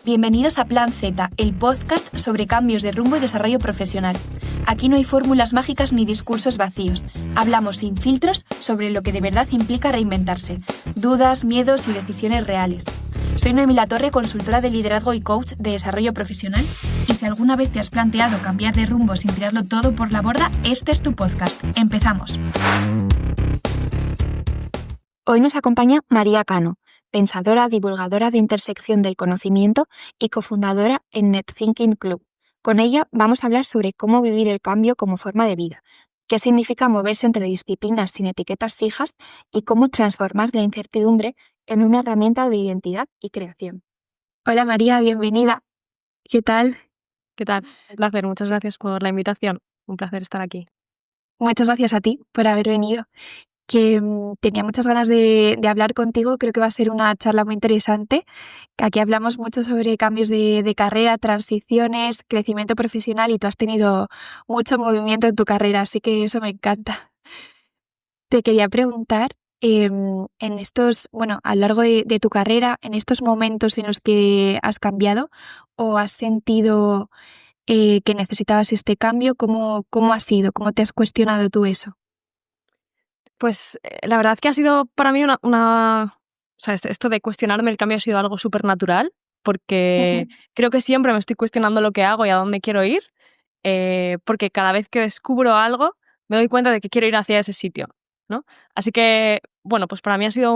Bienvenidos a Plan Z, el podcast sobre cambios de rumbo y desarrollo profesional. Aquí no hay fórmulas mágicas ni discursos vacíos. Hablamos sin filtros sobre lo que de verdad implica reinventarse, dudas, miedos y decisiones reales. Soy Noemí Latorre, consultora de liderazgo y coach de desarrollo profesional, y si alguna vez te has planteado cambiar de rumbo sin tirarlo todo por la borda, este es tu podcast. Empezamos. Hoy nos acompaña María Cano, pensadora, divulgadora de intersección del conocimiento y cofundadora en NetThinking Club. Con ella vamos a hablar sobre cómo vivir el cambio como forma de vida, qué significa moverse entre disciplinas sin etiquetas fijas y cómo transformar la incertidumbre en una herramienta de identidad y creación. Hola María, bienvenida. ¿Qué tal? ¿Qué tal? Un placer, muchas gracias por la invitación. Un placer estar aquí. Muchas gracias a ti por haber venido. Que tenía muchas ganas de hablar contigo. Creo que va a ser una charla muy interesante. Aquí hablamos mucho sobre cambios de carrera, transiciones, crecimiento profesional, y tú has tenido mucho movimiento en tu carrera, así que eso me encanta. Te quería preguntar, en estos, a lo largo de tu carrera, en estos momentos en los que has cambiado o has sentido que necesitabas este cambio, ¿cómo ha sido? ¿Cómo te has cuestionado tú eso? Pues la verdad que ha sido para mí esto de cuestionarme el cambio ha sido algo súper natural, porque creo que siempre me estoy cuestionando lo que hago y a dónde quiero ir, porque cada vez que descubro algo me doy cuenta de que quiero ir hacia ese sitio, ¿no? Así que, pues para mí ha sido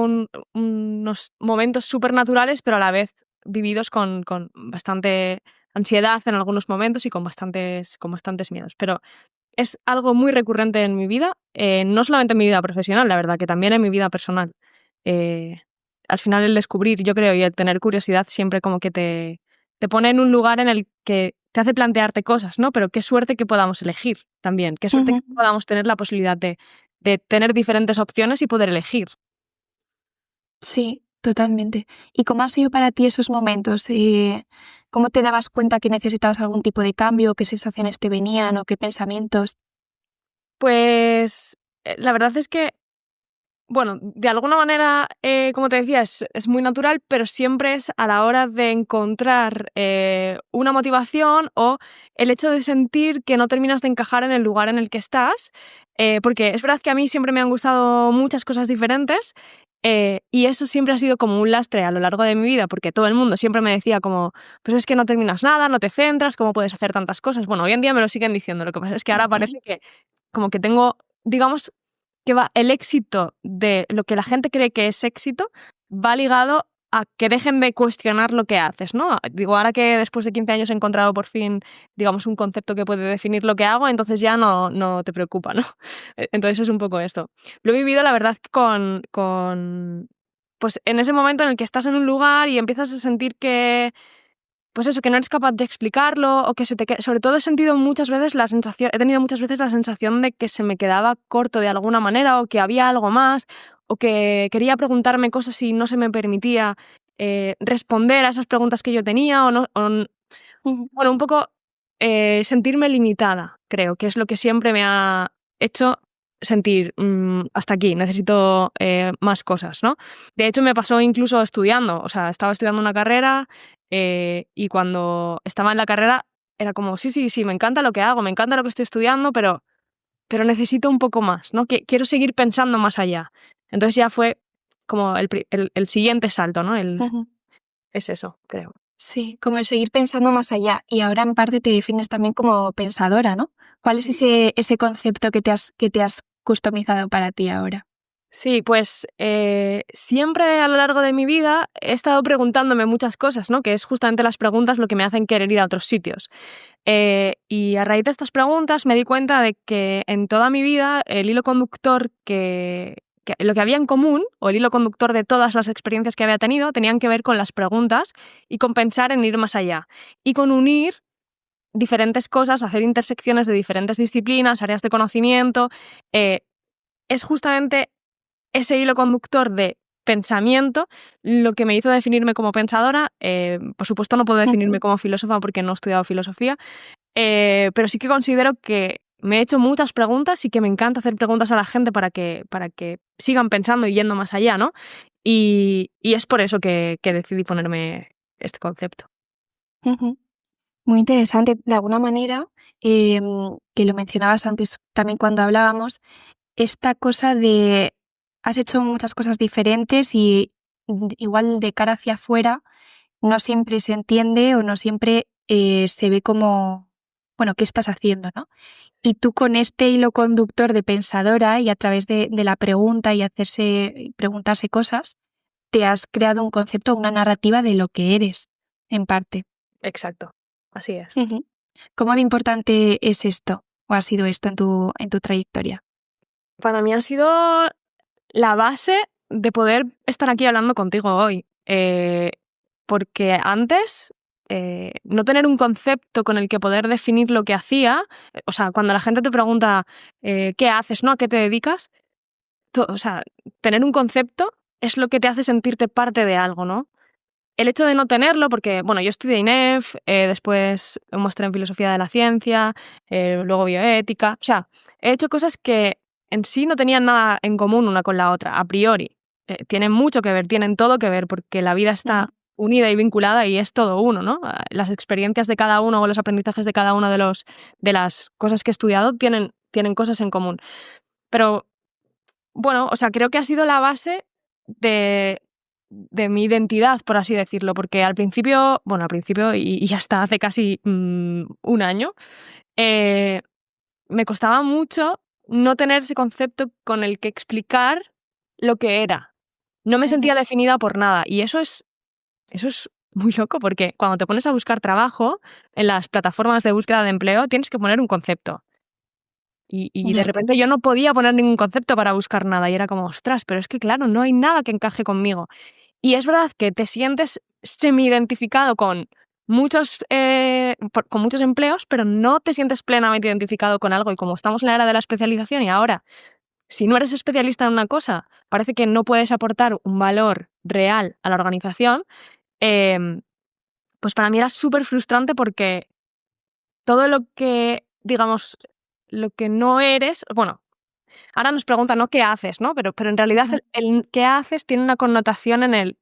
unos momentos súper naturales, pero a la vez vividos con bastante ansiedad en algunos momentos y con bastantes miedos. Pero es algo muy recurrente en mi vida, no solamente en mi vida profesional, la verdad, que también en mi vida personal. Al final el descubrir, yo creo, y el tener curiosidad siempre como que te pone en un lugar en el que te hace plantearte cosas, ¿no? Pero qué suerte que podamos elegir también, qué suerte que podamos tener la posibilidad de tener diferentes opciones y poder elegir. Sí, totalmente. ¿Y cómo han sido para ti esos momentos? ¿Cómo te dabas cuenta que necesitabas algún tipo de cambio? ¿Qué sensaciones te venían o qué pensamientos? Pues la verdad es que, de alguna manera, como te decía, es muy natural, pero siempre es a la hora de encontrar una motivación o el hecho de sentir que no terminas de encajar en el lugar en el que estás, porque es verdad que a mí siempre me han gustado muchas cosas diferentes, y eso siempre ha sido como un lastre a lo largo de mi vida, porque todo el mundo siempre me decía como, pues es que no terminas nada, no te centras, ¿cómo puedes hacer tantas cosas? Bueno, hoy en día me lo siguen diciendo, lo que pasa es que ahora parece que como que tengo, digamos, que el éxito de lo que la gente cree que es éxito va ligado a que dejen de cuestionar lo que haces, ¿no? Digo, ahora que después de 15 años he encontrado por fin, digamos, un concepto que puede definir lo que hago, entonces ya no te preocupa, ¿no? Entonces es un poco esto. Lo he vivido, la verdad, pues en ese momento en el que estás en un lugar y empiezas a sentir que, pues eso, que no eres capaz de explicarlo o que sobre todo he tenido muchas veces la sensación de que se me quedaba corto de alguna manera o que había algo más o que quería preguntarme cosas y no se me permitía responder a esas preguntas que yo tenía un poco sentirme limitada, creo, que es lo que siempre me ha hecho sentir hasta aquí, necesito más cosas, ¿no? De hecho, me pasó incluso estudiando, o sea, estaba estudiando una carrera y cuando estaba en la carrera era como, sí, me encanta lo que hago, me encanta lo que estoy estudiando, pero necesito un poco más, ¿no? Quiero seguir pensando más allá. Entonces ya fue como el siguiente salto, ¿no? Es eso, creo. Sí, como el seguir pensando más allá. Y ahora en parte te defines también como pensadora, ¿no? ¿Cuál es ese concepto que te has customizado para ti ahora? Sí, pues siempre a lo largo de mi vida he estado preguntándome muchas cosas, ¿no? Que es justamente las preguntas lo que me hacen querer ir a otros sitios. Y a raíz de estas preguntas me di cuenta de que en toda mi vida el hilo conductor que lo que había en común, o el hilo conductor de todas las experiencias que había tenido, tenían que ver con las preguntas y con pensar en ir más allá. Y con unir diferentes cosas, hacer intersecciones de diferentes disciplinas, áreas de conocimiento. Es justamente ese hilo conductor de pensamiento lo que me hizo definirme como pensadora. Por supuesto no puedo definirme como filósofa porque no he estudiado filosofía, pero sí que considero que me he hecho muchas preguntas y que me encanta hacer preguntas a la gente para que sigan pensando y yendo más allá, ¿no? Y es por eso que decidí ponerme este concepto. Ujú. Muy interesante. De alguna manera, que lo mencionabas antes también cuando hablábamos, esta cosa de has hecho muchas cosas diferentes y igual de cara hacia afuera no siempre se entiende o no siempre se ve como, bueno, qué estás haciendo, ¿no? Y tú con este hilo conductor de pensadora y a través de la pregunta y preguntarse cosas, te has creado un concepto, una narrativa de lo que eres, en parte. Exacto, así es. Ujú. ¿Cómo de importante es esto o ha sido esto en tu trayectoria? Para mí ha sido la base de poder estar aquí hablando contigo hoy. Porque antes, no tener un concepto con el que poder definir lo que hacía, o sea, cuando la gente te pregunta qué haces, ¿no? ¿A qué te dedicas? O sea, tener un concepto es lo que te hace sentirte parte de algo, ¿no? El hecho de no tenerlo, porque, bueno, yo estudié INEF, después un máster en filosofía de la ciencia, luego bioética, o sea, he hecho cosas que en sí no tenían nada en común una con la otra, a priori. Tienen mucho que ver, tienen todo que ver, porque la vida Ujú, está unida y vinculada y es todo uno, ¿no? Las experiencias de cada uno o los aprendizajes de cada uno de las cosas que he estudiado tienen cosas en común. Pero bueno, o sea, creo que ha sido la base de, de mi identidad, por así decirlo, porque al principio y hasta hace casi un año, eh, me costaba mucho no tener ese concepto con el que explicar lo que era. No me ujú. sentía definida por nada y eso es muy loco porque cuando te pones a buscar trabajo en las plataformas de búsqueda de empleo tienes que poner un concepto. Y de Ya. repente yo no podía poner ningún concepto para buscar nada y era como, ostras, pero es que claro, no hay nada que encaje conmigo. Y es verdad que te sientes semi-identificado con con muchos empleos, pero no te sientes plenamente identificado con algo. Y como estamos en la era de la especialización y ahora, si no eres especialista en una cosa, parece que no puedes aportar un valor real a la organización, em, pues para mí era súper frustrante porque todo lo que, digamos, lo que no eres, bueno, ahora nos preguntan, ¿no? ¿Qué haces? ¿No? Pero en realidad Ujú, el qué haces tiene una connotación en el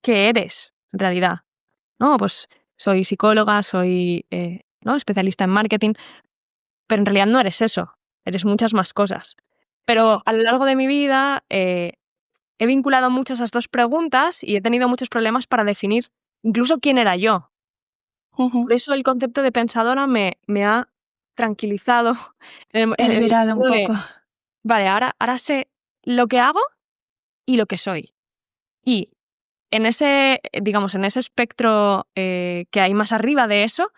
qué eres, en realidad. ¿No? Pues soy psicóloga, soy ¿no? especialista en marketing, pero en realidad no eres eso, eres muchas más cosas. Pero sí. a lo largo de mi vida he vinculado mucho esas dos preguntas y he tenido muchos problemas para definir incluso quién era yo. Ujú. Por eso el concepto de pensadora me ha tranquilizado Te ha en el liberado un sentido de, poco. vale, ahora sé lo que hago y lo que soy. Y en ese, digamos, en ese espectro que hay más arriba de eso,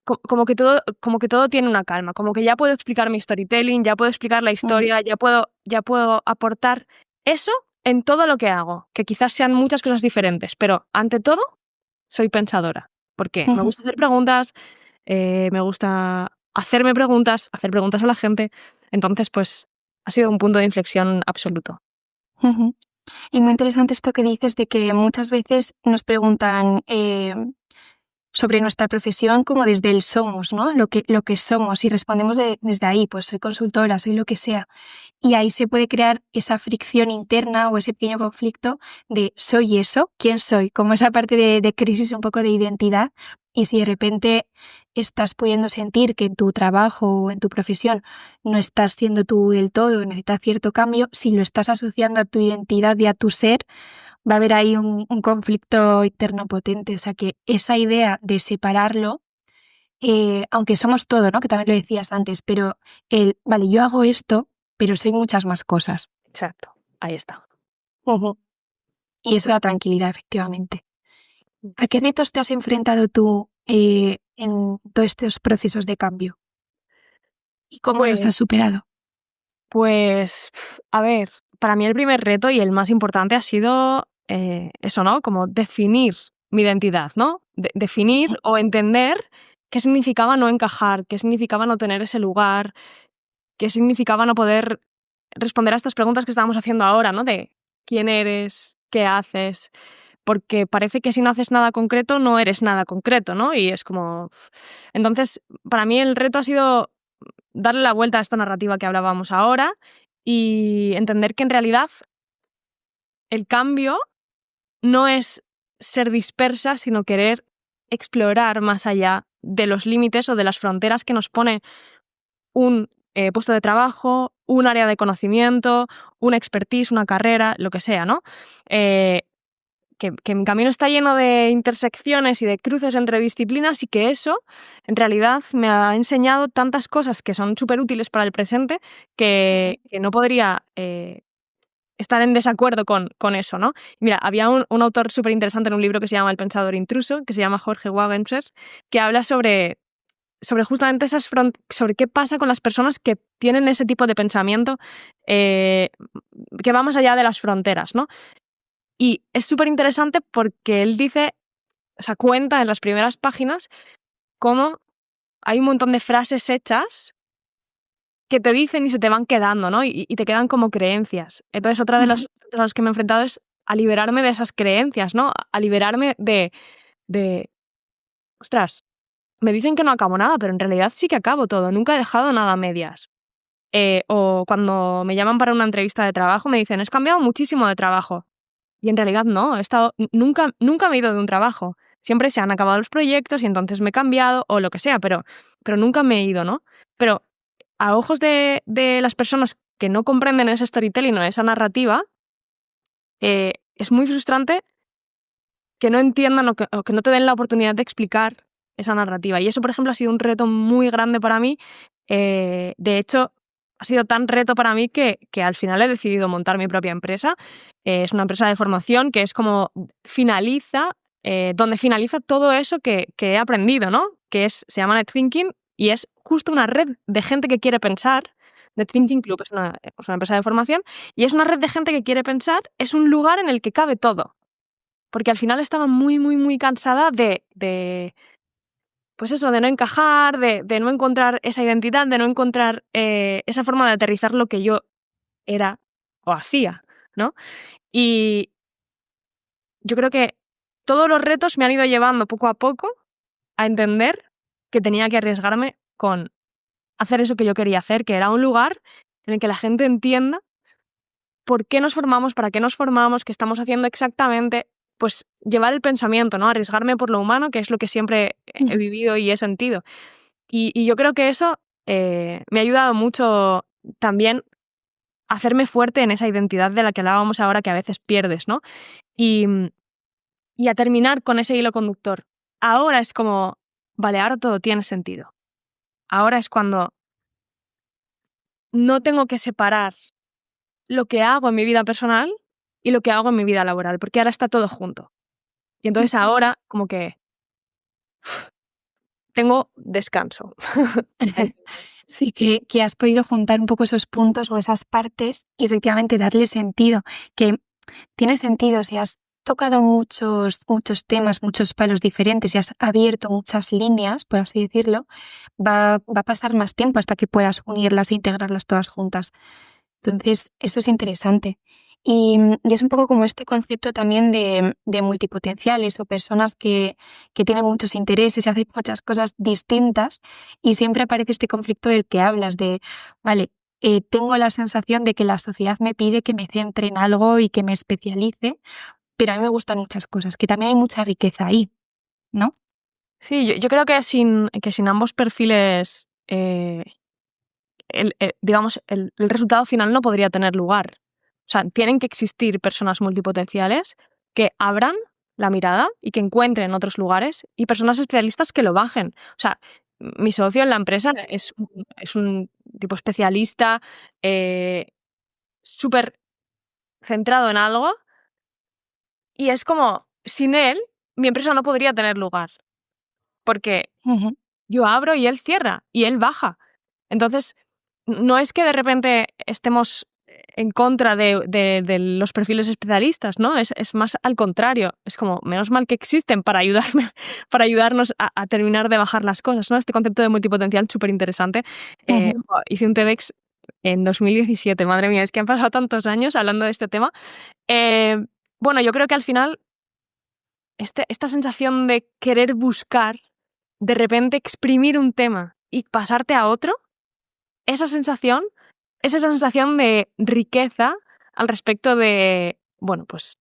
como que todo tiene una calma, como que ya puedo explicar mi storytelling, ya puedo explicar la Ujú, historia, ya puedo aportar eso en todo lo que hago, que quizás sean muchas cosas diferentes, pero ante todo soy pensadora. ¿Por qué? Me ujú, gusta hacer preguntas, me gusta hacer preguntas a la gente, entonces pues ha sido un punto de inflexión absoluto. ujú. Y muy interesante esto que dices de que muchas veces nos preguntan sobre nuestra profesión como desde el somos, ¿no? Lo que somos y respondemos desde ahí, pues soy consultora, soy lo que sea. Y ahí se puede crear esa fricción interna o ese pequeño conflicto de ¿soy eso? ¿Quién soy? Como esa parte de crisis un poco de identidad. Y si de repente estás pudiendo sentir que en tu trabajo o en tu profesión no estás siendo tú del todo, necesitas cierto cambio, si lo estás asociando a tu identidad y a tu ser, va a haber ahí un conflicto interno potente. O sea que esa idea de separarlo, aunque somos todo, ¿no? Que también lo decías antes, pero vale, yo hago esto, pero soy muchas más cosas. Exacto, ahí está. Ujú. Y eso da tranquilidad, efectivamente. ¿A qué retos te has enfrentado tú en todos estos procesos de cambio? ¿Y cómo los has Pues superado? A ver, para mí el primer reto y el más importante ha sido eso, ¿no? Como definir mi identidad, ¿no? Definir Ujú, o entender qué significaba no encajar, qué significaba no tener ese lugar, qué significaba no poder responder a estas preguntas que estábamos haciendo ahora, ¿no? De quién eres, qué haces, porque parece que si no haces nada concreto no eres nada concreto, ¿no? Y es como... Entonces, para mí el reto ha sido darle la vuelta a esta narrativa que hablábamos ahora y entender que en realidad el cambio no es ser dispersa, sino querer explorar más allá de los límites o de las fronteras que nos pone un puesto de trabajo, un área de conocimiento, una expertise, una carrera, lo que sea, ¿no? Que mi camino está lleno de intersecciones y de cruces entre disciplinas y que eso, en realidad, me ha enseñado tantas cosas que son súper útiles para el presente que no podría estar en desacuerdo con eso, ¿no? Mira, había un autor súper interesante en un libro que se llama El pensador intruso, que se llama Jorge Wagenser, que habla sobre justamente sobre qué pasa con las personas que tienen ese tipo de pensamiento que va más allá de las fronteras, ¿no? Y es súper interesante porque él dice, o sea, cuenta en las primeras páginas cómo hay un montón de frases hechas que te dicen y se te van quedando, ¿no? Y te quedan como creencias. Entonces, otra de los que me he enfrentado es a liberarme de esas creencias, ¿no? A liberarme de, ostras, me dicen que no acabo nada, pero en realidad sí que acabo todo. Nunca he dejado nada a medias. O cuando me llaman para una entrevista de trabajo me dicen, has cambiado muchísimo de trabajo. Y en realidad no, nunca me he ido de un trabajo. Siempre se han acabado los proyectos y entonces me he cambiado o lo que sea, pero nunca me he ido, ¿no? Pero a ojos de las personas que no comprenden ese storytelling o esa narrativa, es muy frustrante que no entiendan o que no te den la oportunidad de explicar esa narrativa. Y eso, por ejemplo, ha sido un reto muy grande para mí. De hecho, ha sido tan reto para mí que al final he decidido montar mi propia empresa. Es una empresa de formación que es como donde finaliza todo eso que he aprendido, ¿no? Se llama NetThinking y es justo una red de gente que quiere pensar. NetThinking Club es una empresa de formación y es una red de gente que quiere pensar, es un lugar en el que cabe todo. Porque al final estaba muy, muy, muy cansada pues eso, de no encajar, de no encontrar esa identidad, de no encontrar esa forma de aterrizar lo que yo era o hacía, ¿no? Y yo creo que todos los retos me han ido llevando poco a poco a entender que tenía que arriesgarme con hacer eso que yo quería hacer, que era un lugar en el que la gente entienda por qué nos formamos, para qué nos formamos, qué estamos haciendo exactamente, pues llevar el pensamiento, ¿no? Arriesgarme por lo humano, que es lo que siempre he vivido y he sentido. Y yo creo que eso me ha ayudado mucho también a hacerme fuerte en esa identidad de la que hablábamos ahora, que a veces pierdes, ¿no? Y, y a terminar con ese hilo conductor. Ahora es como, vale, ahora todo tiene sentido. Ahora es cuando no tengo que separar lo que hago en mi vida personal y lo que hago en mi vida laboral, porque ahora está todo junto. Y entonces ahora como que tengo descanso. Sí, que has podido juntar un poco esos puntos o esas partes y efectivamente darle sentido, que tiene sentido si has tocado muchos temas, muchos palos diferentes y has abierto muchas líneas, por así decirlo, va a pasar más tiempo hasta que puedas unirlas e integrarlas todas juntas. Entonces, eso es interesante. Y es un poco como este concepto también de multipotenciales o personas que tienen muchos intereses y hacen muchas cosas distintas y siempre aparece este conflicto del que hablas de, vale, tengo la sensación de que la sociedad me pide que me centre en algo y que me especialice, pero a mí me gustan muchas cosas, que también hay mucha riqueza ahí, ¿no? Sí, yo creo que sin ambos perfiles, digamos, el resultado final no podría tener lugar. O sea, tienen que existir personas multipotenciales que abran la mirada y que encuentren otros lugares y personas especialistas que lo bajen. O sea, mi socio en la empresa es un tipo especialista súper centrado en algo y es como, sin él, mi empresa no podría tener lugar. Porque Ujú. yo abro y él cierra y él baja. Entonces, no es que de repente estemos en contra de los perfiles especialistas, ¿no? Es más al contrario. Es como, menos mal que existen para ayudarme, para ayudarnos a terminar de bajar las cosas, ¿no? Este concepto de multipotencial súper interesante. Ujú. Hice un TEDx en 2017, madre mía, es que han pasado tantos años hablando de este tema. Eh, bueno, yo creo que al final esta sensación de querer buscar, de repente exprimir un tema y pasarte a otro, esa sensación es esa sensación de riqueza al respecto de, bueno, pues,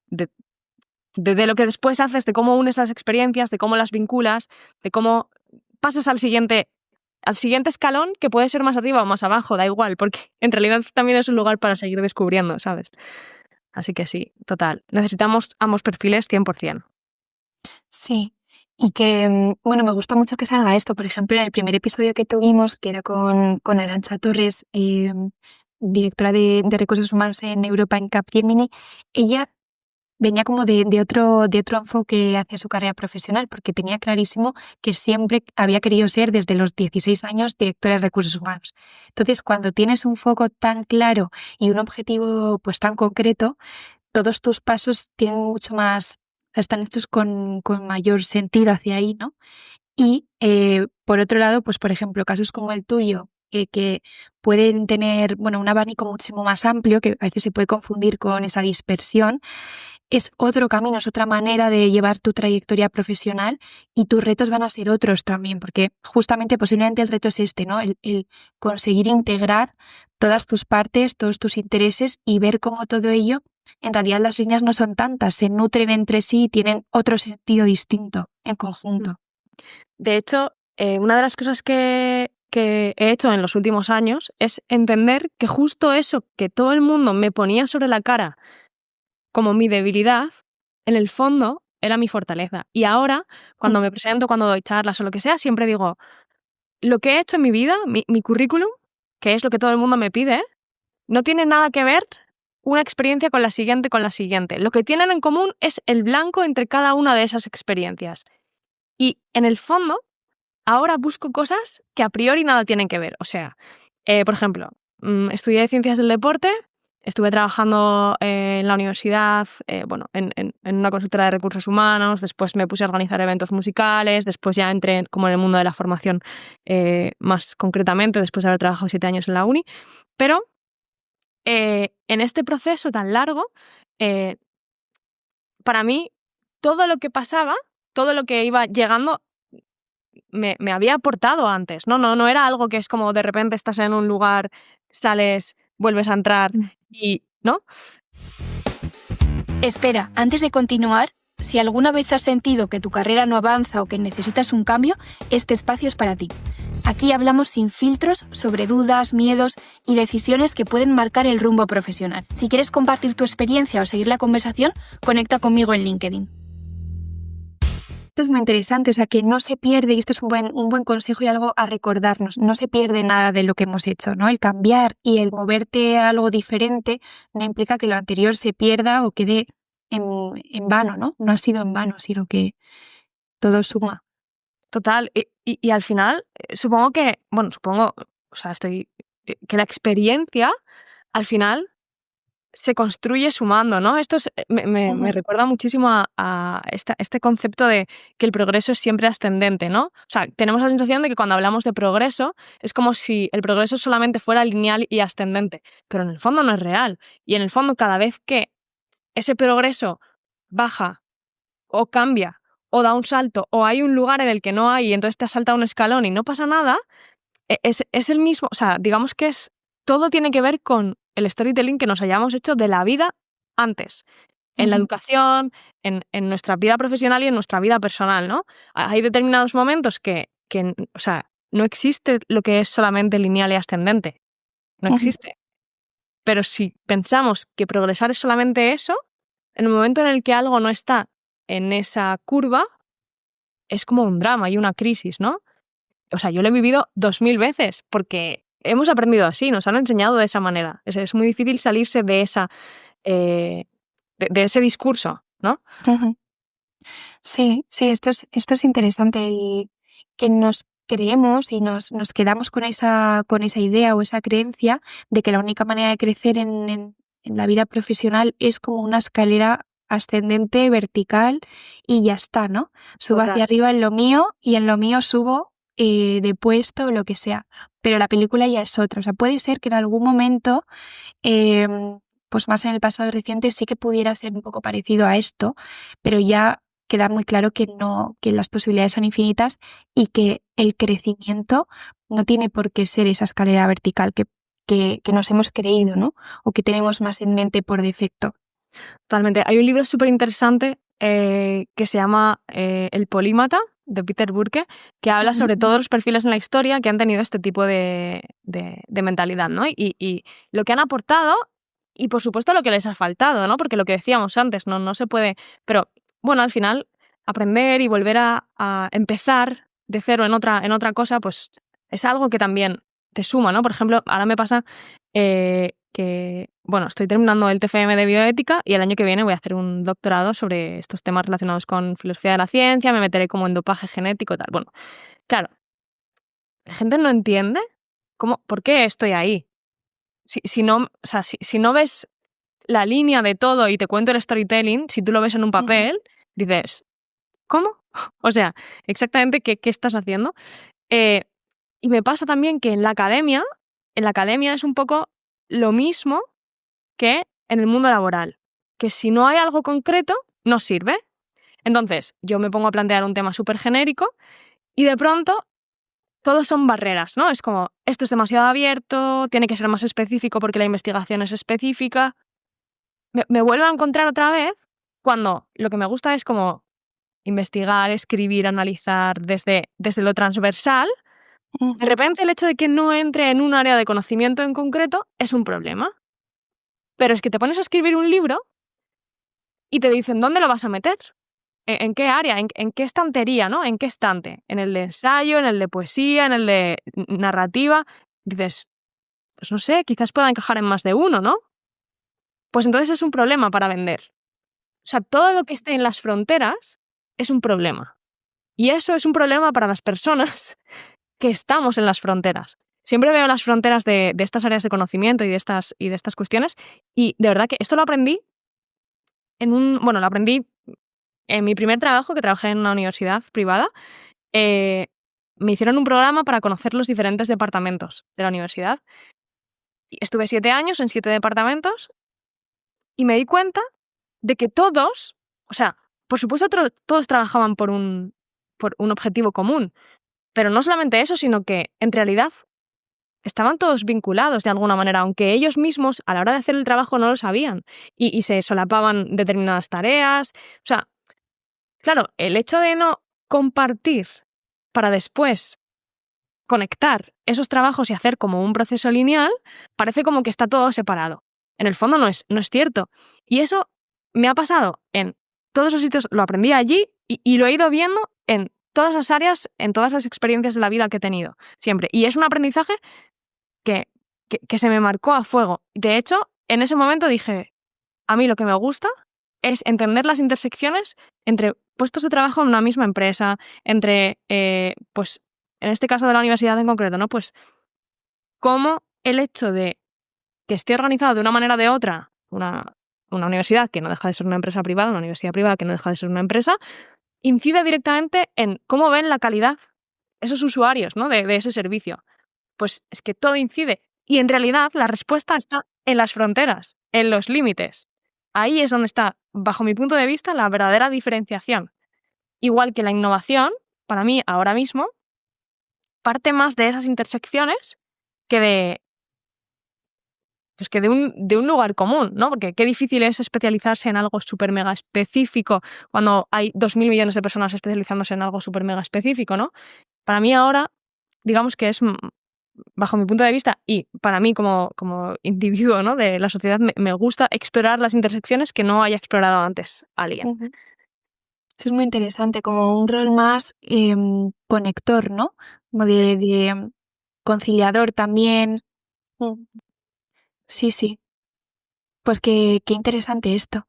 de de lo que después haces, de cómo unes las experiencias, de cómo las vinculas, de cómo pasas al siguiente escalón, que puede ser más arriba o más abajo, da igual, porque en realidad también es un lugar para seguir descubriendo, ¿sabes? Así que sí, total. Necesitamos ambos perfiles 100%. Sí, y que, bueno, me gusta mucho que salga esto. Por ejemplo, en el primer episodio que tuvimos, que era con Arantxa Torres, directora de Recursos Humanos en Europa en Capgemini, ella venía como de otro enfoque hacia su carrera profesional, porque tenía clarísimo que siempre había querido ser, desde los 16 años, directora de Recursos Humanos. Entonces, cuando tienes un foco tan claro y un objetivo pues tan concreto, todos tus pasos tienen mucho más, están hechos con mayor sentido hacia ahí, ¿no? Y por otro lado, pues por ejemplo, casos como el tuyo, que pueden tener, bueno, un abanico muchísimo más amplio, que a veces se puede confundir con esa dispersión, es otro camino, es otra manera de llevar tu trayectoria profesional, y tus retos van a ser otros también, porque justamente posiblemente el reto es este, ¿no? El conseguir integrar todas tus partes, todos tus intereses, y ver cómo todo ello, en realidad las líneas no son tantas, se nutren entre sí y tienen otro sentido distinto en conjunto. De hecho, una de las cosas que he hecho en los últimos años es entender que justo eso que todo el mundo me ponía sobre la cara como mi debilidad, en el fondo era mi fortaleza. Y ahora, cuando me presento, cuando doy charlas o lo que sea, siempre digo, lo que he hecho en mi vida, mi currículum, que es lo que todo el mundo me pide, no tiene nada que ver una experiencia con la siguiente, con la siguiente. Lo que tienen en común es el blanco entre cada una de esas experiencias. Y en el fondo, ahora busco cosas que a priori nada tienen que ver. O sea, por ejemplo, estudié Ciencias del Deporte, estuve trabajando en la universidad, en una consultora de recursos humanos, después me puse a organizar eventos musicales, después ya entré como en el mundo de la formación más concretamente, después de haber trabajado 7 años en la uni. Pero en este proceso tan largo, para mí, todo lo que pasaba, todo lo que iba llegando, me había aportado antes, ¿no? No era algo que es como de repente estás en un lugar, sales, vuelves a entrar y, ¿no? Espera, antes de continuar, si alguna vez has sentido que tu carrera no avanza o que necesitas un cambio, este espacio es para ti. Aquí hablamos sin filtros sobre dudas, miedos y decisiones que pueden marcar el rumbo profesional. Si quieres compartir tu experiencia o seguir la conversación, conecta conmigo en LinkedIn. Esto es muy interesante, o sea, que no se pierde, y esto es un buen consejo y algo a recordarnos, no se pierde nada de lo que hemos hecho, ¿no? El cambiar y el moverte a algo diferente no implica que lo anterior se pierda o quede en vano, ¿no? No ha sido en vano, sino que todo suma. Total. Y al final, supongo, o sea, que la experiencia, al final, se construye sumando, ¿no? Esto me recuerda muchísimo a este concepto de que el progreso es siempre ascendente, ¿no? O sea, tenemos la sensación de que cuando hablamos de progreso es como si el progreso solamente fuera lineal y ascendente, pero en el fondo no es real. Y en el fondo, cada vez que ese progreso baja o cambia o da un salto o hay un lugar en el que no hay y entonces te has saltado un escalón y no pasa nada, es el mismo, o sea, digamos que todo tiene que ver con el storytelling que nos hayamos hecho de la vida antes, en la educación, en nuestra vida profesional y en nuestra vida personal, ¿no? Hay determinados momentos que o sea, no existe lo que es solamente lineal y ascendente, no existe. Pero si pensamos que progresar es solamente eso, en el momento en el que algo no está en esa curva, es como un drama y una crisis, ¿no? O sea, yo lo he vivido 2000 veces porque hemos aprendido así, nos han enseñado de esa manera. Es muy difícil salirse de de ese discurso, ¿no? Sí, esto es interesante, y que nos creemos y nos quedamos con esa idea o esa creencia de que la única manera de crecer en la vida profesional es como una escalera ascendente, vertical, y ya está, ¿no? Subo hacia arriba en lo mío y en lo mío subo de puesto o lo que sea. Pero la película ya es otra. O sea, puede ser que en algún momento, pues más en el pasado reciente, sí que pudiera ser un poco parecido a esto, pero ya queda muy claro que no, que las posibilidades son infinitas y que el crecimiento no tiene por qué ser esa escalera vertical que nos hemos creído, ¿no? O que tenemos más en mente por defecto. Totalmente. Hay un libro súper interesante que se llama El Polímata, de Peter Burke, que habla sobre todos los perfiles en la historia que han tenido este tipo de mentalidad, ¿no? Y lo que han aportado y, por supuesto, lo que les ha faltado, ¿no? Porque lo que decíamos antes, no se puede... Pero, bueno, al final, aprender y volver a empezar de cero en otra cosa, pues es algo que también te suma, ¿no? Por ejemplo, ahora me pasa que, bueno, estoy terminando el TFM de bioética y el año que viene voy a hacer un doctorado sobre estos temas relacionados con filosofía de la ciencia, me meteré como en dopaje genético y tal. Bueno, claro, la gente no entiende por qué estoy ahí. Si no ves la línea de todo y te cuento el storytelling, si tú lo ves en un papel, dices, ¿cómo? O sea, exactamente qué estás haciendo. Y me pasa también que en la academia es un poco lo mismo que en el mundo laboral, que si no hay algo concreto, no sirve. Entonces, yo me pongo a plantear un tema súper genérico y de pronto todos son barreras, ¿no? Es como, esto es demasiado abierto, tiene que ser más específico porque la investigación es específica. Me vuelvo a encontrar otra vez cuando lo que me gusta es como investigar, escribir, analizar desde lo transversal. De repente el hecho de que no entre en un área de conocimiento en concreto es un problema. Pero es que te pones a escribir un libro y te dicen ¿dónde lo vas a meter? ¿En qué área? ¿En qué estantería? ¿No? ¿En qué estante? ¿En el de ensayo? ¿En el de poesía? ¿En el de narrativa? Dices, pues no sé, quizás pueda encajar en más de uno, ¿no? Pues entonces es un problema para vender. O sea, todo lo que esté en las fronteras es un problema. Y eso es un problema para las personas que estamos en las fronteras. Siempre veo las fronteras de estas áreas de conocimiento y de estas cuestiones y de verdad que esto lo aprendí lo aprendí en mi primer trabajo, que trabajé en una universidad privada. Me hicieron un programa para conocer los diferentes departamentos de la universidad. Y estuve 7 años en 7 departamentos y me di cuenta de que todos, o sea, por supuesto todos trabajaban por un objetivo común, pero no solamente eso, sino que en realidad estaban todos vinculados de alguna manera, aunque ellos mismos a la hora de hacer el trabajo no lo sabían y se solapaban determinadas tareas. O sea, claro, el hecho de no compartir para después conectar esos trabajos y hacer como un proceso lineal, parece como que está todo separado. En el fondo no es cierto. Y eso me ha pasado en todos los sitios, lo aprendí allí y lo he ido viendo en todas las áreas, en todas las experiencias de la vida que he tenido, siempre. Y es un aprendizaje que se me marcó a fuego. De hecho, en ese momento dije, a mí lo que me gusta es entender las intersecciones entre puestos de trabajo en una misma empresa, entre, pues, en este caso de la universidad en concreto, ¿no? Pues, cómo el hecho de que esté organizado de una manera o de otra, una universidad que no deja de ser una empresa privada, una universidad privada que no deja de ser una empresa, incide directamente en cómo ven la calidad esos usuarios, ¿no? de ese servicio. Pues es que todo incide. Y en realidad la respuesta está en las fronteras, en los límites. Ahí es donde está, bajo mi punto de vista, la verdadera diferenciación. Igual que la innovación, para mí, ahora mismo, parte más de esas intersecciones que de un lugar común, ¿no? Porque qué difícil es especializarse en algo súper mega específico cuando hay 2.000 millones de personas especializándose en algo súper mega específico, ¿no? Para mí ahora, digamos que es, bajo mi punto de vista y para mí como individuo, ¿no? de la sociedad, me gusta explorar las intersecciones que no haya explorado antes alguien. Eso es muy interesante, como un rol más conector, ¿no? Como de conciliador también. Sí. Pues qué interesante esto.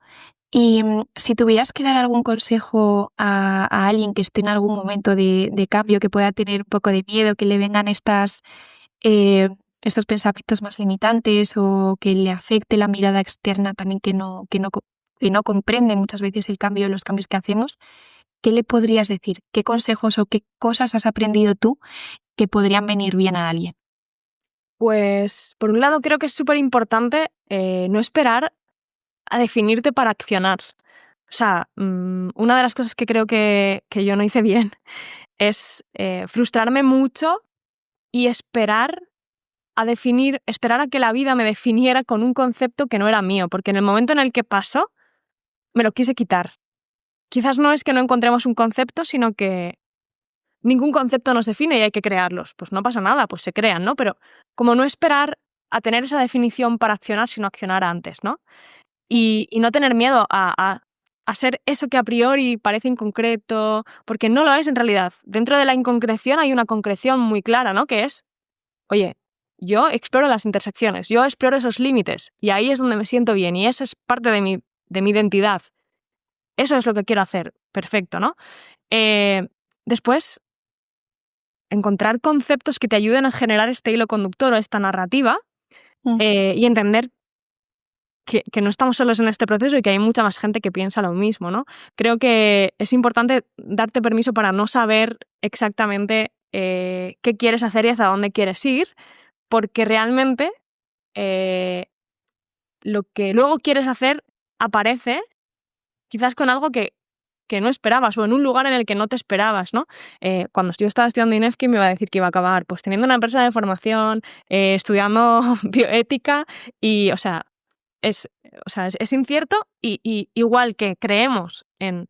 Y si tuvieras que dar algún consejo a alguien que esté en algún momento de cambio, que pueda tener un poco de miedo, que le vengan estos pensamientos más limitantes o que le afecte la mirada externa también que no comprende muchas veces el cambio, los cambios que hacemos, ¿qué le podrías decir? ¿Qué consejos o qué cosas has aprendido tú que podrían venir bien a alguien? Pues, por un lado, creo que es súper importante no esperar a definirte para accionar. O sea, una de las cosas que creo que yo no hice bien es frustrarme mucho y esperar a que la vida me definiera con un concepto que no era mío, porque en el momento en el que pasó, me lo quise quitar. quizás no es que no encontremos un concepto, sino que ningún concepto nos define y hay que crearlos. Pues no pasa nada, pues se crean, ¿no? Pero como no esperar a tener esa definición para accionar, sino accionar antes, ¿no? Y no tener miedo a ser eso que a priori parece inconcreto, porque no lo es en realidad. Dentro de la inconcreción hay una concreción muy clara, ¿no? Que es, oye, yo exploro las intersecciones, yo exploro esos límites y ahí es donde me siento bien y eso es parte de mi identidad. Eso es lo que quiero hacer. Perfecto, ¿no? Después, encontrar conceptos que te ayuden a generar este hilo conductor o esta narrativa y entender que no estamos solos en este proceso y que hay mucha más gente que piensa lo mismo, ¿no? Creo que es importante darte permiso para no saber exactamente qué quieres hacer y hacia dónde quieres ir, porque realmente lo que luego quieres hacer aparece quizás con algo que no esperabas o en un lugar en el que no te esperabas, ¿no? Cuando yo estaba estudiando INEFCI me iba a decir que iba a acabar pues teniendo una empresa de formación, estudiando bioética y, o sea, es incierto y igual que creemos en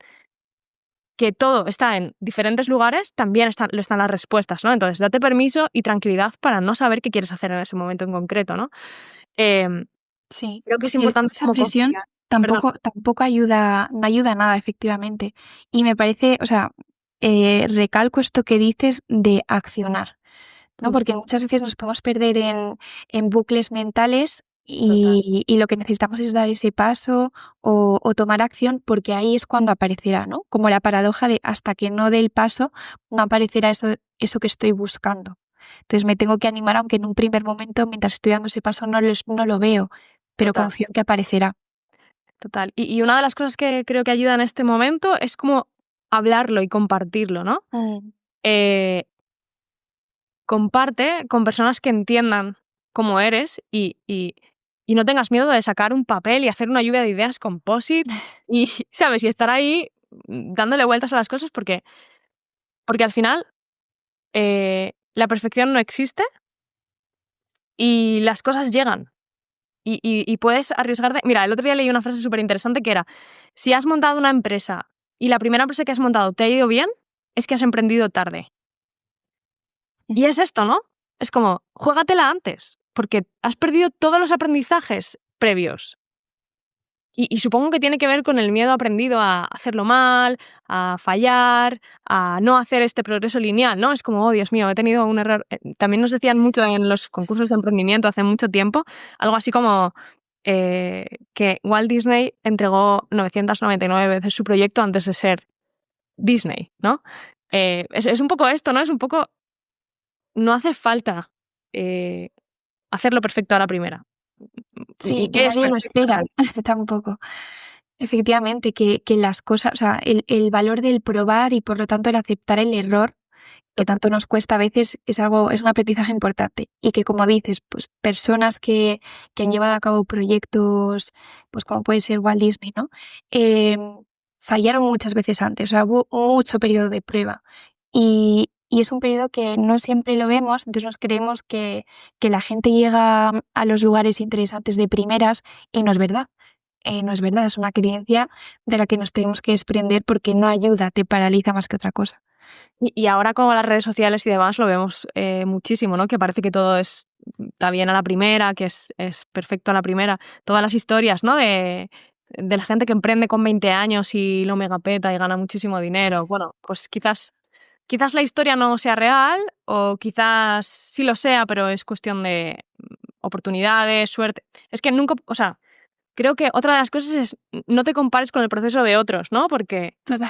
que todo está en diferentes lugares, también están las respuestas, ¿no? Entonces, date permiso y tranquilidad para no saber qué quieres hacer en ese momento en concreto, ¿no? Sí, Creo que es porque importante esa como presión confiar. Perdón. tampoco ayuda, no ayuda a nada, efectivamente. Y me parece, o sea, recalco esto que dices de accionar, ¿no? Porque muchas veces nos podemos perder en bucles mentales y lo que necesitamos es dar ese paso o tomar acción porque ahí es cuando aparecerá, ¿no? Como la paradoja de hasta que no dé el paso, no aparecerá eso que estoy buscando. Entonces me tengo que animar, aunque en un primer momento, mientras estoy dando ese paso, no lo veo, pero Total. confío en que aparecerá. Total. Y una de las cosas que creo que ayuda en este momento es como hablarlo y compartirlo, ¿no? Comparte con personas que entiendan cómo eres y no tengas miedo de sacar un papel y hacer una lluvia de ideas con post-it y, ¿sabes? Y estar ahí dándole vueltas a las cosas porque al final la perfección no existe y las cosas llegan. Y puedes arriesgarte. Mira, el otro día leí una frase súper interesante que era: si has montado una empresa y la primera empresa que has montado te ha ido bien, es que has emprendido tarde. Y es esto, ¿no? Es como, juégatela antes, porque has perdido todos los aprendizajes previos. Y supongo que tiene que ver con el miedo aprendido a hacerlo mal, a fallar, a no hacer este progreso lineal, ¿no? Es como, oh, Dios mío, he tenido un error. También nos decían mucho en los concursos de emprendimiento hace mucho tiempo, algo así como que Walt Disney entregó 999 veces su proyecto antes de ser Disney, ¿no? Es un poco esto, ¿no? Es un poco, no hace falta hacerlo perfecto a la primera. Sí, y ¿Qué es nadie lo perfecto? espera tampoco. Efectivamente, que las cosas, o sea, el valor del probar y por lo tanto el aceptar el error que tanto nos cuesta a veces es un aprendizaje importante. Y que, como dices, pues personas que han llevado a cabo proyectos, pues como puede ser Walt Disney, ¿no? Fallaron muchas veces antes, o sea, hubo mucho periodo de prueba. Y es un periodo que no siempre lo vemos, entonces nos creemos que la gente llega a los lugares interesantes de primeras y no es verdad. No es verdad, es una creencia de la que nos tenemos que desprender porque no ayuda, te paraliza más que otra cosa. Y ahora con las redes sociales y demás lo vemos muchísimo, ¿no? Que parece que todo está bien a la primera, que es perfecto a la primera. Todas las historias, ¿no? De la gente que emprende con 20 años y lo megapeta y gana muchísimo dinero. Bueno, pues quizás la historia no sea real o quizás sí lo sea, pero es cuestión de oportunidades, suerte. Es que nunca, o sea, creo que otra de las cosas es no te compares con el proceso de otros, ¿no? Porque Total.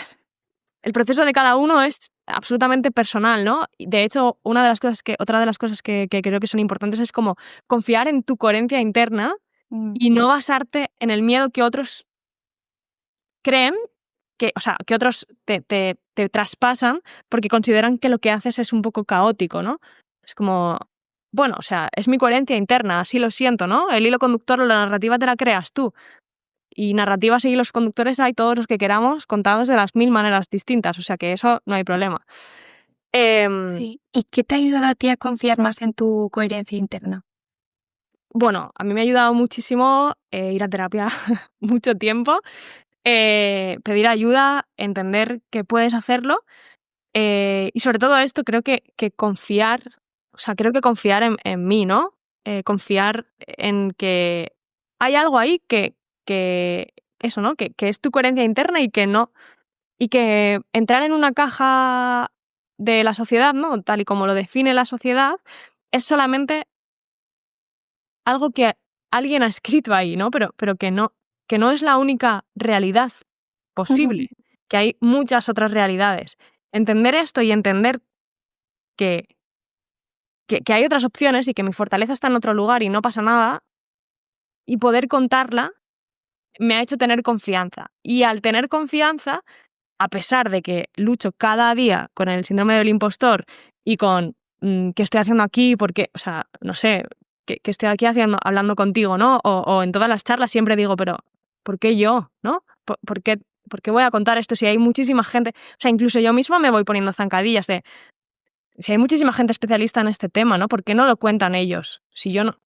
el proceso de cada uno es absolutamente personal, ¿no? De hecho, otra de las cosas que creo que son importantes es como confiar en tu coherencia interna y no basarte en el miedo que otros creen, que otros te traspasan porque consideran que lo que haces es un poco caótico, ¿no? Es como, bueno, o sea, es mi coherencia interna, así lo siento, ¿no? El hilo conductor o la narrativa te la creas tú. Y narrativas y los conductores hay todos los que queramos, contados de las 1000 maneras distintas, o sea que eso no hay problema. Sí. ¿Y qué te ha ayudado a ti a confiar más en tu coherencia interna? Bueno, a mí me ha ayudado muchísimo ir a terapia mucho tiempo. pedir ayuda, entender que puedes hacerlo y sobre todo esto creo que confiar, o sea, creo que confiar en mí, ¿no? Confiar en que hay algo ahí que eso, ¿no? Que es tu coherencia interna y que no, y que entrar en una caja de la sociedad, ¿no? Tal y como lo define la sociedad, es solamente algo que alguien ha escrito ahí, ¿no? Pero que no es la única realidad posible, que hay muchas otras realidades. Entender esto y entender que hay otras opciones y que mi fortaleza está en otro lugar y no pasa nada, y poder contarla me ha hecho tener confianza. Y al tener confianza, a pesar de que lucho cada día con el síndrome del impostor y con qué estoy haciendo aquí, porque, o sea, no sé, qué estoy aquí hablando contigo, ¿no? O en todas las charlas siempre digo, pero ¿por qué yo? ¿No? ¿Por qué voy a contar esto si hay muchísima gente? O sea, incluso yo misma me voy poniendo zancadillas de si hay muchísima gente especialista en este tema, ¿no? ¿Por qué no lo cuentan ellos? Si yo no...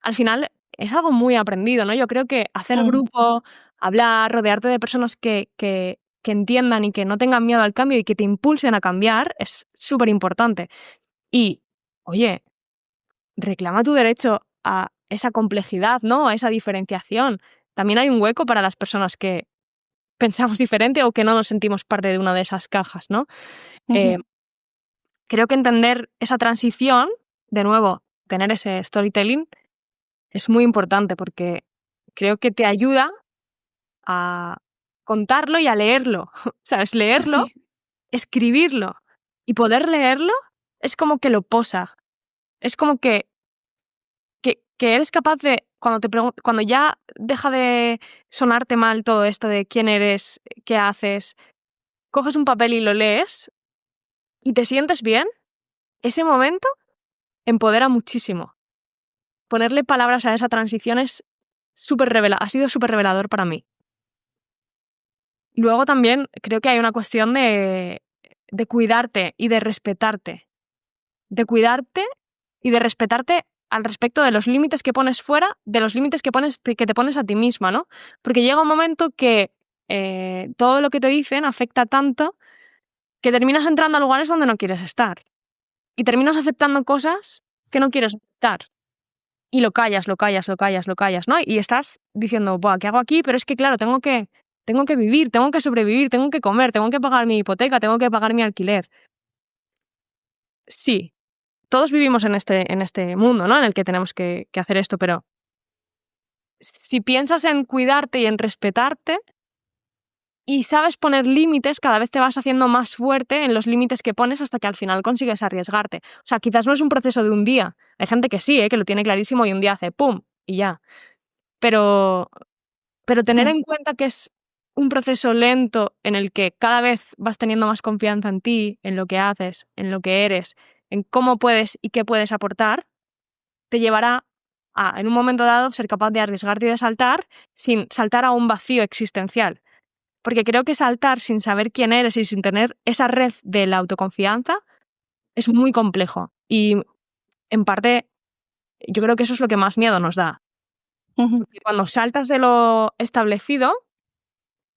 Al final es algo muy aprendido, ¿no? Yo creo que hacer grupo, hablar, rodearte de personas que entiendan y que no tengan miedo al cambio y que te impulsen a cambiar es súper importante. Y, oye, reclama tu derecho a esa complejidad, ¿no? A esa diferenciación. También hay un hueco para las personas que pensamos diferente o que no nos sentimos parte de una de esas cajas, ¿no? Creo que entender esa transición, de nuevo, tener ese storytelling, es muy importante porque creo que te ayuda a contarlo y a leerlo. ¿Sabes? Leerlo, Sí. escribirlo y poder leerlo es como que lo posa. Es como que eres capaz de, cuando ya deja de sonarte mal todo esto de quién eres, qué haces, coges un papel y lo lees y te sientes bien, ese momento empodera muchísimo. Ponerle palabras a esa transición es ha sido súper revelador para mí. Luego también creo que hay una cuestión de cuidarte y de respetarte. De cuidarte y de respetarte al respecto de los límites que pones fuera, de los límites que te pones a ti misma, ¿no? Porque llega un momento que todo lo que te dicen afecta tanto que terminas entrando a lugares donde no quieres estar. Y terminas aceptando cosas que no quieres aceptar. Y lo callas, ¿no? Y estás diciendo, buah, ¿qué hago aquí? Pero es que, claro, tengo que vivir, tengo que sobrevivir, tengo que comer, tengo que pagar mi hipoteca, tengo que pagar mi alquiler. Sí, todos vivimos en este mundo, ¿no? En el que tenemos que hacer esto, pero si piensas en cuidarte y en respetarte y sabes poner límites, cada vez te vas haciendo más fuerte en los límites que pones hasta que al final consigues arriesgarte. O sea, quizás no es un proceso de un día. Hay gente que sí, que lo tiene clarísimo y un día hace ¡pum! Y ya. Pero tener en cuenta que es un proceso lento en el que cada vez vas teniendo más confianza en ti, en lo que haces, en lo que eres, en cómo puedes y qué puedes aportar, te llevará a, en un momento dado, ser capaz de arriesgarte y de saltar sin saltar a un vacío existencial. Porque creo que saltar sin saber quién eres y sin tener esa red de la autoconfianza es muy complejo. Y en parte, yo creo que eso es lo que más miedo nos da. Porque cuando saltas de lo establecido,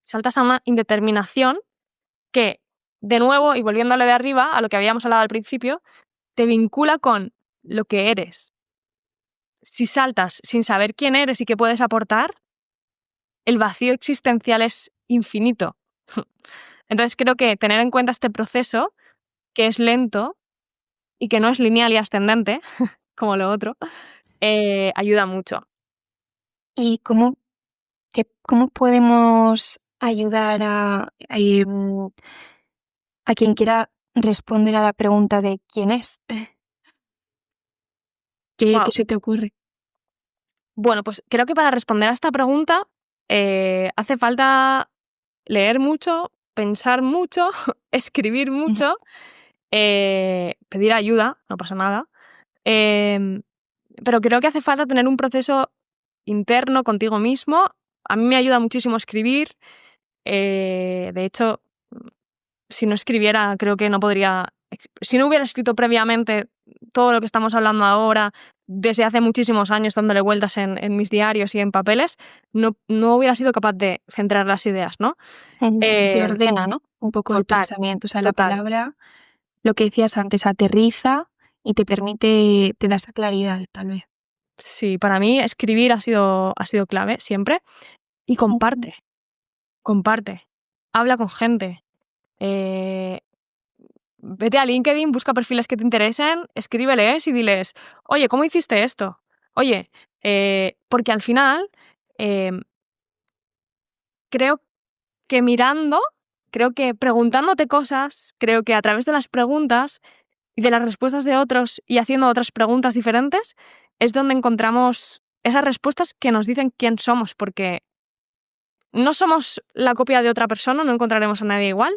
saltas a una indeterminación que, de nuevo, y volviéndole de arriba a lo que habíamos hablado al principio, te vincula con lo que eres. Si saltas sin saber quién eres y qué puedes aportar, el vacío existencial es infinito. Entonces creo que tener en cuenta este proceso, que es lento y que no es lineal y ascendente, como lo otro, ayuda mucho. ¿Y cómo podemos ayudar a quien quiera responder a la pregunta de quién es? ¿Qué Wow. se te ocurre? Bueno, pues creo que para responder a esta pregunta hace falta leer mucho, pensar mucho, escribir mucho, pedir ayuda, no pasa nada. Pero creo que hace falta tener un proceso interno contigo mismo. A mí me ayuda muchísimo escribir. De hecho, si no escribiera, creo que no podría... Si no hubiera escrito previamente, todo lo que estamos hablando ahora desde hace muchísimos años dándole vueltas en mis diarios y en papeles, no hubiera sido capaz de centrar las ideas, ¿no? Te ordena, ¿no? Un poco el Total, pensamiento, o sea, la total. palabra, lo que decías antes, aterriza y te permite, te da esa claridad, tal vez. Sí, para mí escribir ha sido clave siempre. Y comparte, habla con gente. Vete a LinkedIn, busca perfiles que te interesen, escríbeles y diles, oye, ¿cómo hiciste esto? Oye, porque al final creo que creo que preguntándote cosas, creo que a través de las preguntas y de las respuestas de otros y haciendo otras preguntas diferentes, es donde encontramos esas respuestas que nos dicen quién somos, porque no somos la copia de otra persona, no encontraremos a nadie igual.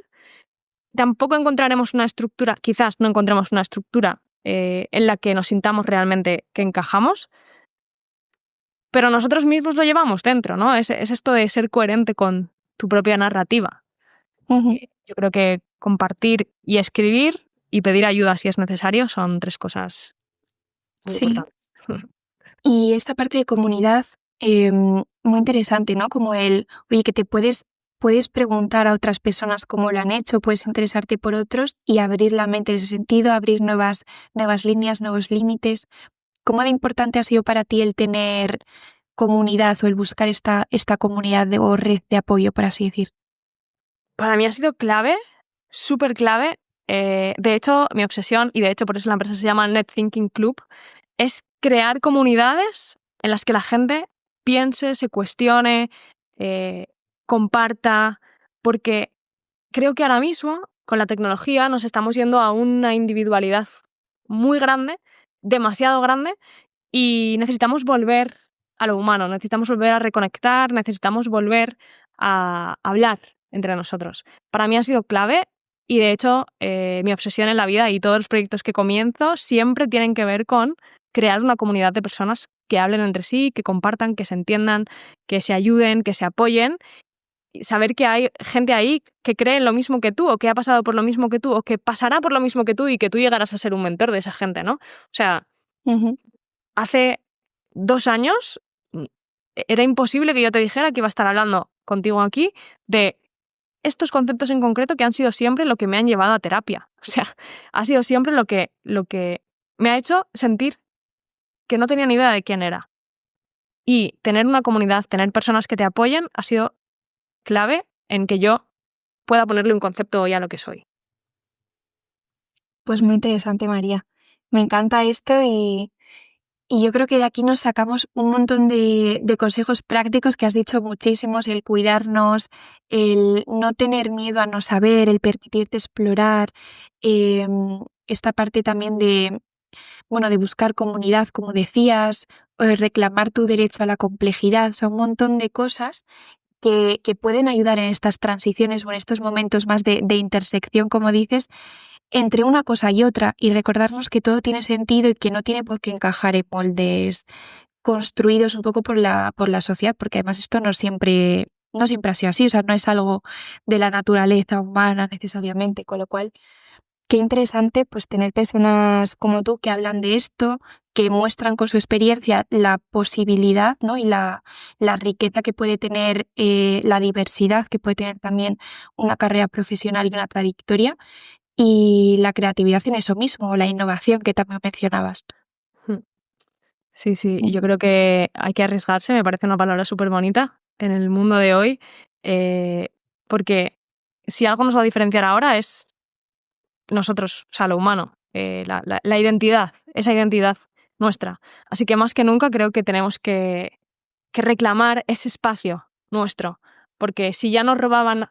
Tampoco encontraremos una estructura, quizás no encontremos una estructura en la que nos sintamos realmente que encajamos, pero nosotros mismos lo llevamos dentro, ¿no? Es esto de ser coherente con tu propia narrativa. Yo creo que compartir y escribir y pedir ayuda si es necesario son 3 cosas muy Sí. importantes. Y esta parte de comunidad, muy interesante, ¿no? Como oye, que te puedes preguntar a otras personas cómo lo han hecho, puedes interesarte por otros y abrir la mente en ese sentido, abrir nuevas líneas, nuevos límites. ¿Cómo de importante ha sido para ti el tener comunidad o el buscar esta comunidad o red de apoyo, por así decir? Para mí ha sido clave, súper clave. De hecho, mi obsesión, y de hecho por eso la empresa se llama Net Thinking Club, es crear comunidades en las que la gente piense, se cuestione, comparta, porque creo que ahora mismo, con la tecnología, nos estamos yendo a una individualidad muy grande, demasiado grande, y necesitamos volver a lo humano, necesitamos volver a reconectar, necesitamos volver a hablar entre nosotros. Para mí ha sido clave y, de hecho, mi obsesión en la vida y todos los proyectos que comienzo siempre tienen que ver con crear una comunidad de personas que hablen entre sí, que compartan, que se entiendan, que se ayuden, que se apoyen. Y saber que hay gente ahí que cree en lo mismo que tú, o que ha pasado por lo mismo que tú, o que pasará por lo mismo que tú y que tú llegarás a ser un mentor de esa gente, ¿no? O sea, hace 2 años era imposible que yo te dijera que iba a estar hablando contigo aquí de estos conceptos en concreto que han sido siempre lo que me han llevado a terapia. O sea, ha sido siempre lo que me ha hecho sentir que no tenía ni idea de quién era. Y tener una comunidad, tener personas que te apoyen, ha sido clave en que yo pueda ponerle un concepto hoy a lo que soy. Pues muy interesante, María. Me encanta esto y yo creo que de aquí nos sacamos un montón de consejos prácticos que has dicho muchísimos, el cuidarnos, el no tener miedo a no saber, el permitirte explorar, esta parte también de buscar comunidad, como decías, reclamar tu derecho a la complejidad, o sea, un montón de cosas que pueden ayudar en estas transiciones o en estos momentos más de intersección, como dices, entre una cosa y otra, y recordarnos que todo tiene sentido y que no tiene por qué encajar en moldes construidos un poco por la sociedad, porque además esto no siempre ha sido así, o sea, no es algo de la naturaleza humana necesariamente, con lo cual qué interesante pues tener personas como tú que hablan de esto, que muestran con su experiencia la posibilidad, ¿no? Y la riqueza que puede tener, la diversidad que puede tener también una carrera profesional y una trayectoria, y la creatividad en eso mismo, la innovación que también mencionabas. Sí, sí, y yo creo que hay que arriesgarse, me parece una palabra súper bonita en el mundo de hoy, porque si algo nos va a diferenciar ahora es nosotros, o sea, lo humano, la identidad, esa identidad nuestra. Así que más que nunca creo que tenemos que reclamar ese espacio nuestro, porque si ya nos robaban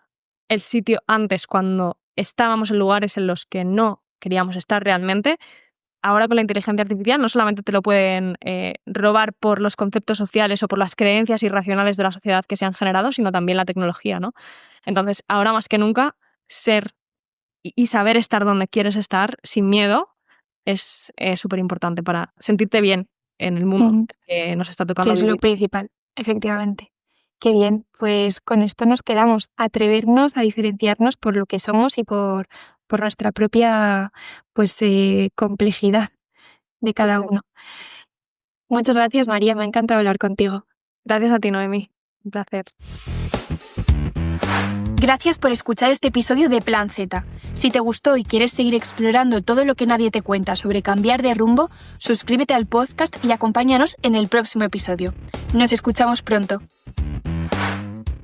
el sitio antes cuando estábamos en lugares en los que no queríamos estar realmente, ahora con la inteligencia artificial no solamente te lo pueden robar por los conceptos sociales o por las creencias irracionales de la sociedad que se han generado, sino también la tecnología, ¿no? Entonces, ahora más que nunca, ser y saber estar donde quieres estar sin miedo es súper importante para sentirte bien en el mundo que nos está Que tocando es vivir. lo principal, efectivamente. Qué bien, pues con esto nos quedamos, atrevernos a diferenciarnos por lo que somos y por nuestra propia complejidad. de cada Exacto. uno. Muchas gracias, María, me ha encantado hablar contigo. Gracias a ti, Noemi. Un placer. Gracias por escuchar este episodio de Plan Z. Si te gustó y quieres seguir explorando todo lo que nadie te cuenta sobre cambiar de rumbo, suscríbete al podcast y acompáñanos en el próximo episodio. Nos escuchamos pronto.